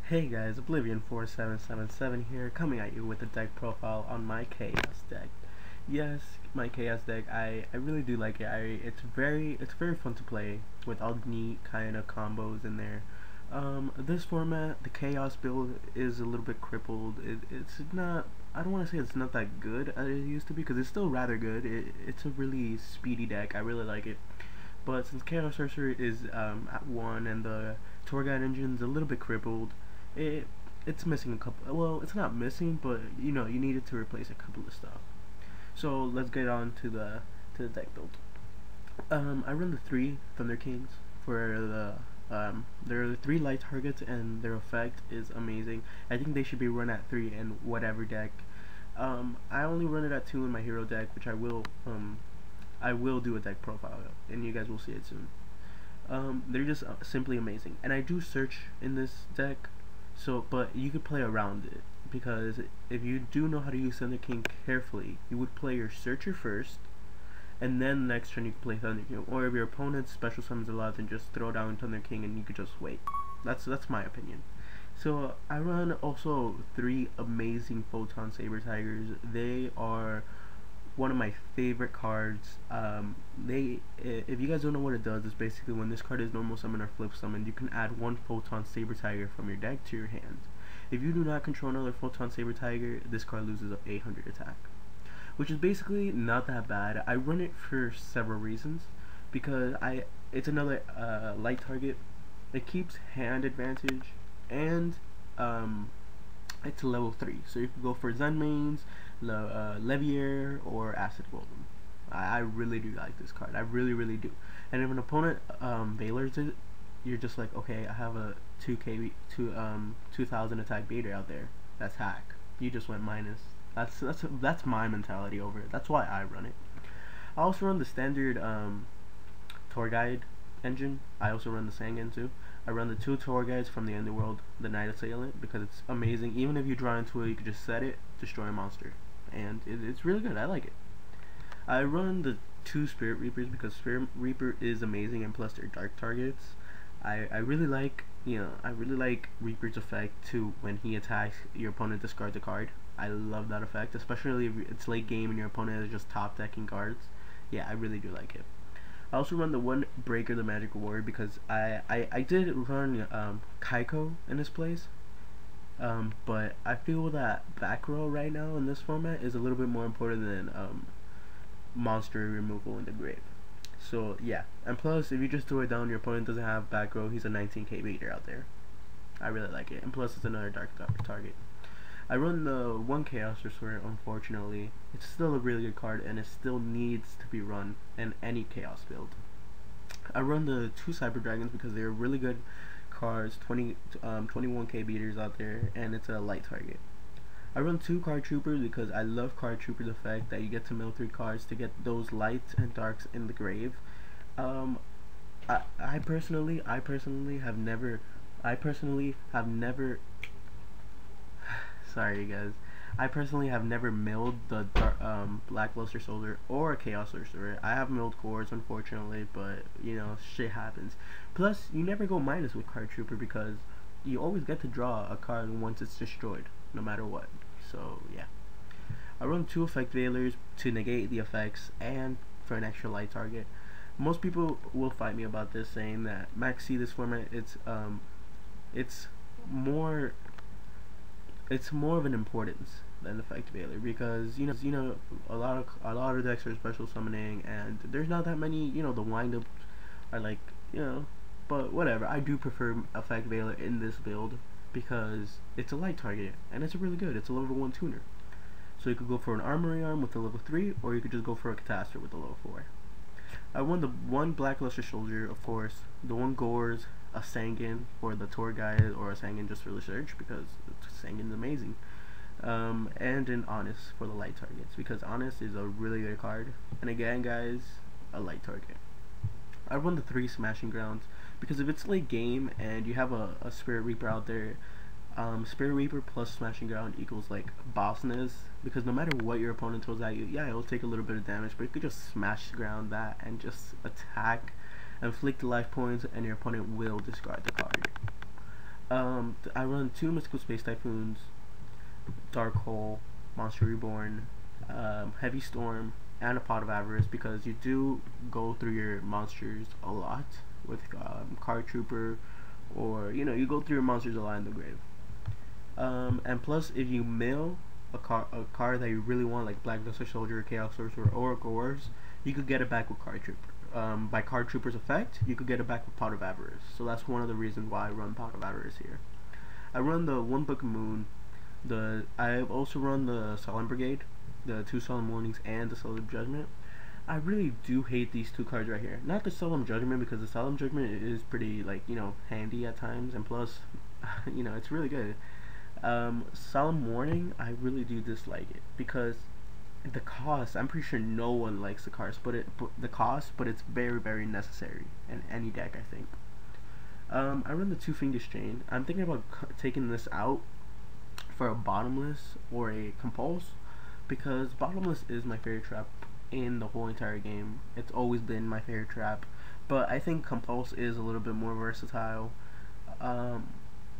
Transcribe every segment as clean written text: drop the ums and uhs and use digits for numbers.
Hey guys, Oblivion 4777 here, coming at you with a deck profile on my Chaos deck. Yes, my Chaos deck, I really do like it. It's very fun to play with all the neat kind of combos in there. This format, the Chaos build is a little bit crippled. It's not, I don't want to say it's not that good as it used to be, because it's still rather good. It's a really speedy deck. I really like it. But since Chaos Sorcerer is at 1 and the Tour Guide engine's a little bit crippled, it's missing a couple. Well, it's not missing, but you needed to replace a couple of stuff. So let's get on to the deck build. I run the 3 Thunder Kings for there are 3 light targets, and their effect is amazing. I think they should be run at 3 in whatever deck. I only run it at 2 in my hero deck, which I will do a deck profile of, and you guys will see it soon. They're just simply amazing, and I do search in this deck. But you could play around it, because if you do know how to use Thunder King carefully, you would play your Searcher first, and then next turn you could play Thunder King. Or if your opponent's special summons a lot, then just throw down Thunder King and you could just wait. That's my opinion. So I run also 3 amazing Photon Saber Tigers. They are one of my favorite cards. If you guys don't know what it does, it's basically when this card is normal summon or flip summon, you can add 1 Photon Saber Tiger from your deck to your hand. If you do not control another Photon Saber Tiger, this card loses 800 attack, which is basically not that bad. I run it for several reasons, because it's another light target. It keeps hand advantage, and it's level 3, so you can go for Zen Mains, Levier, or Acid Golem. I really do like this card. I really do. And if an opponent Valors it, you're just like, okay, I have a 2000 attack Vader out there. That's hack. You just went minus. That's my mentality over it. That's why I run it. I also run the standard Tour Guide engine. I also run the Sangan too. I run the 2 Tour Guides from the Underworld, the Night Assailant, because it's amazing. Even if you draw into it, you can just set it, destroy a monster, and it's really good. I like it. I run the 2 Spirit Reapers because Spirit Reaper is amazing, and plus they're dark targets. I really like Reaper's effect too. When he attacks, your opponent discards a card. I love that effect, especially if it's late game and your opponent is just top decking cards. Yeah, I really do like it. I also run the 1 Breaker, the Magical Warrior, because I did run Kaiko in this place, but I feel that back row right now in this format is a little bit more important than monster removal in the grave. So yeah, and plus if you just throw it down, your opponent doesn't have back row, he's a 19k Vader out there. I really like it, and plus it's another dark target. I run the 1 Chaos Sorcerer. Unfortunately, it's still a really good card, and it still needs to be run in any Chaos build. I run the 2 Cyber Dragons because they're really good cards, 21k beaters out there, and it's a light target. I run 2 Card Troopers because I love Card Troopers' effect that you get to mill 3 cards to get those lights and darks in the grave. I personally have never sorry guys, I personally have never milled the Blackluster Soldier or Chaos Sorcerer. I have milled cores, unfortunately, but shit happens. Plus, you never go minus with Card Trooper because you always get to draw a card once it's destroyed, no matter what. So yeah, I run 2 Effect Veilers to negate the effects and for an extra light target. Most people will fight me about this, saying that Maxi, this format, it's more of an importance than Effect Veiler, because a lot of decks are special summoning, and there's not that many. The windups are like, but whatever. I do prefer Effect Veiler in this build because it's a light target, and it's really good. It's a level 1 tuner, so you could go for an Armory Arm with a level 3, or you could just go for a Catastrophe with a level 4. I won the 1 Blackluster Soldier, of course, the 1 Gores, a Sangan for the Tour Guide, or a Sangan just for the search because Sangan's amazing, and an Honest for the light targets because Honest is a really good card, and again guys, a light target. I run the 3 Smashing Grounds because if it's late game and you have a Spirit Reaper out there, Spirit Reaper plus Smashing Ground equals like bossness, because no matter what your opponent throws at you, yeah, it'll take a little bit of damage, but you could just smash ground that and just attack, inflict life points, and your opponent will discard the card. I run 2 Mystical Space Typhoons, Dark Hole, Monster Reborn, Heavy Storm, and a Pot of Avarice, because you do go through your monsters a lot with Card Trooper, or you go through your monsters a lot in the grave. And plus, if you mill a card that you really want, like Black Luster Soldier, Chaos Sorcerer, or Gorz, you could get it back with Card Trooper. By Card Trooper's effect, you could get it back with Pot of Avarice. So that's one of the reasons why I run Pot of Avarice here. I run the 1 Book of Moon. I also run the Solemn Brigade, the 2 Solemn Warnings, and the Solemn Judgment. I really do hate these 2 cards right here. Not the Solemn Judgment, because the Solemn Judgment is pretty, like, handy at times, and plus, it's really good. Solemn Warning, I really do dislike it, because the cost, I'm pretty sure no one likes the cost, but it's very, very necessary in any deck, I think. I run the 2 Fiendish Chain. I'm thinking about taking this out for a Bottomless or a Compulse, because Bottomless is my favorite trap in the whole entire game. It's always been my favorite trap, but I think Compulse is a little bit more versatile.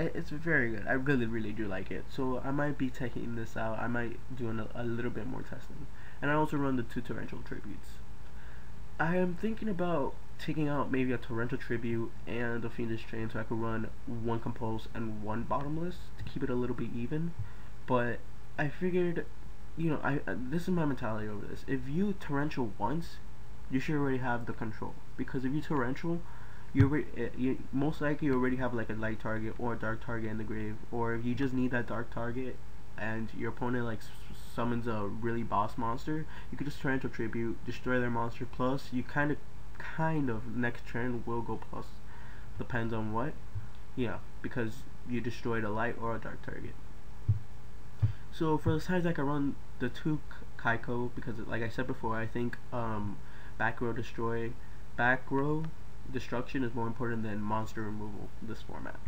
It's very good. I really, really do like it. So I might be taking this out. I might do a little bit more testing. And I also run the 2 Torrential Tributes. I am thinking about taking out maybe a Torrential Tribute and a Fiendish Chain, so I could run 1 Compulse and 1 Bottomless to keep it a little bit even. But I figured, this is my mentality over this. If you Torrential once, you should already have the control. Because if you Torrential, you most likely already have like a light target or a dark target in the grave, or if you just need that dark target and your opponent like summons a really boss monster, you could just Torrential Tribute, destroy their monster, plus you kind of next turn will go plus, depends on what, because you destroyed a light or a dark target. So for the side deck, I run the 2 Kaiko, because like I said before, I think back row destruction is more important than monster removal in this format.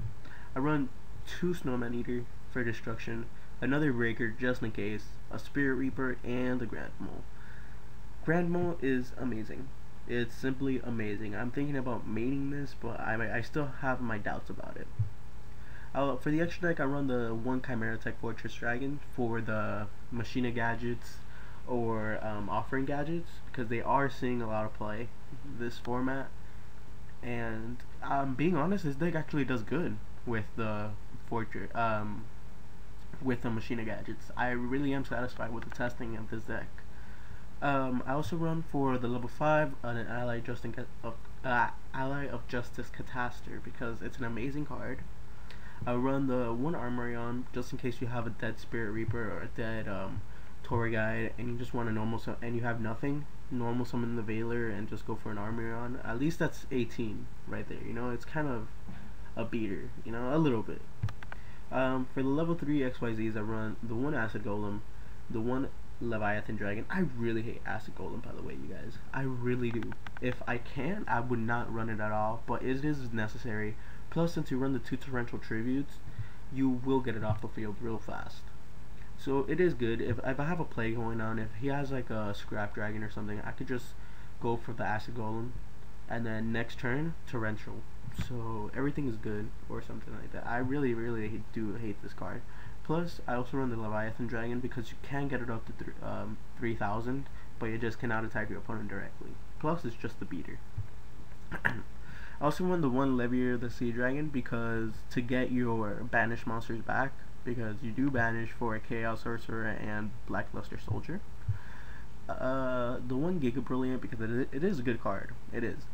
I run 2 Snowman Eater for destruction, another Breaker just in case, a Spirit Reaper, and a Grand Mole. Grand Mole is amazing. It's simply amazing. I'm thinking about mating this, but I still have my doubts about it. For the extra deck, I run the 1 Chimera Tech Fortress Dragon for the Machina gadgets or offering gadgets, because they are seeing a lot of play this format. And being honest, this deck actually does good with the fortress, with the Machina gadgets. I really am satisfied with the testing of this deck. I also run for the level 5 an Ally of Justice Catastor, because it's an amazing card. I run the 1 Armorion just in case you have a dead Spirit Reaper or a dead Tora Guide, and you just want a normal and you have nothing. Normal summon the Veiler and just go for an Armorion. At least that's 18 right there. It's kind of a beater. A little bit. For the level 3 XYZs, I run the 1 Acid Golem, the 1 Leviathan Dragon. I really hate Acid Golem, by the way, you guys. I really do. If I can, I would not run it at all, but it is necessary. Plus, since you run the 2 Torrential Tributes, you will get it off the field real fast. So it is good. If I have a play going on, if he has like a Scrap Dragon or something, I could just go for the Acid Golem, and then next turn, Torrential. So everything is good, or something like that. I really, really do hate this card. Plus, I also run the Leviathan Dragon, because you can get it up to 3,000, but you just cannot attack your opponent directly. Plus, it's just the beater. I also run the 1 Levier the Sea Dragon, because to get your banished monsters back, because you do banish for a Chaos Sorcerer and Black Luster Soldier. The 1 Giga Brilliant, because it is a good card. It is.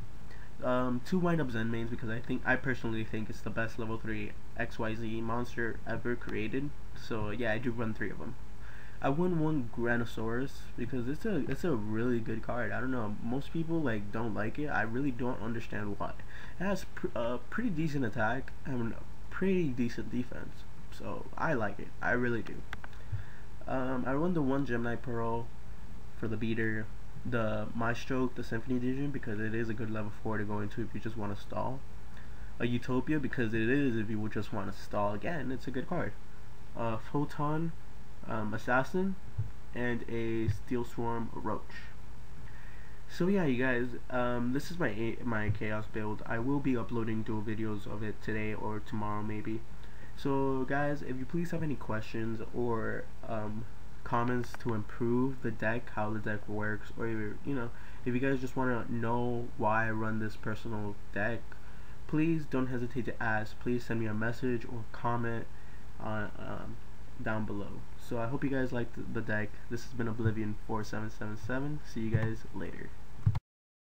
2 Wind Up Zen Mains, because I personally think it's the best level 3 XYZ monster ever created. So yeah, I do run 3 of them. I won 1 Granosaurus, because it's a really good card. I don't know, most people don't like it. I really don't understand why. It has pretty decent attack and pretty decent defense. So I like it. I really do. I run the 1 Gemini Pearl for the beater, the Maestroke, the Symphony Edition, because it is a good level 4 to go into if you just want to stall. A Utopia, because it is if you would just want to stall again. It's a good card. Photon, Assassin, and a Steel Swarm Roach. So yeah, you guys, this is my chaos build. I will be uploading dual videos of it today or tomorrow maybe. So guys, if you please have any questions or comments to improve the deck, how the deck works, or if you guys just want to know why I run this personal deck, please don't hesitate to ask. Please send me a message or comment on down below. So I hope you guys liked the deck. This has been Oblivion 4777. See you guys later.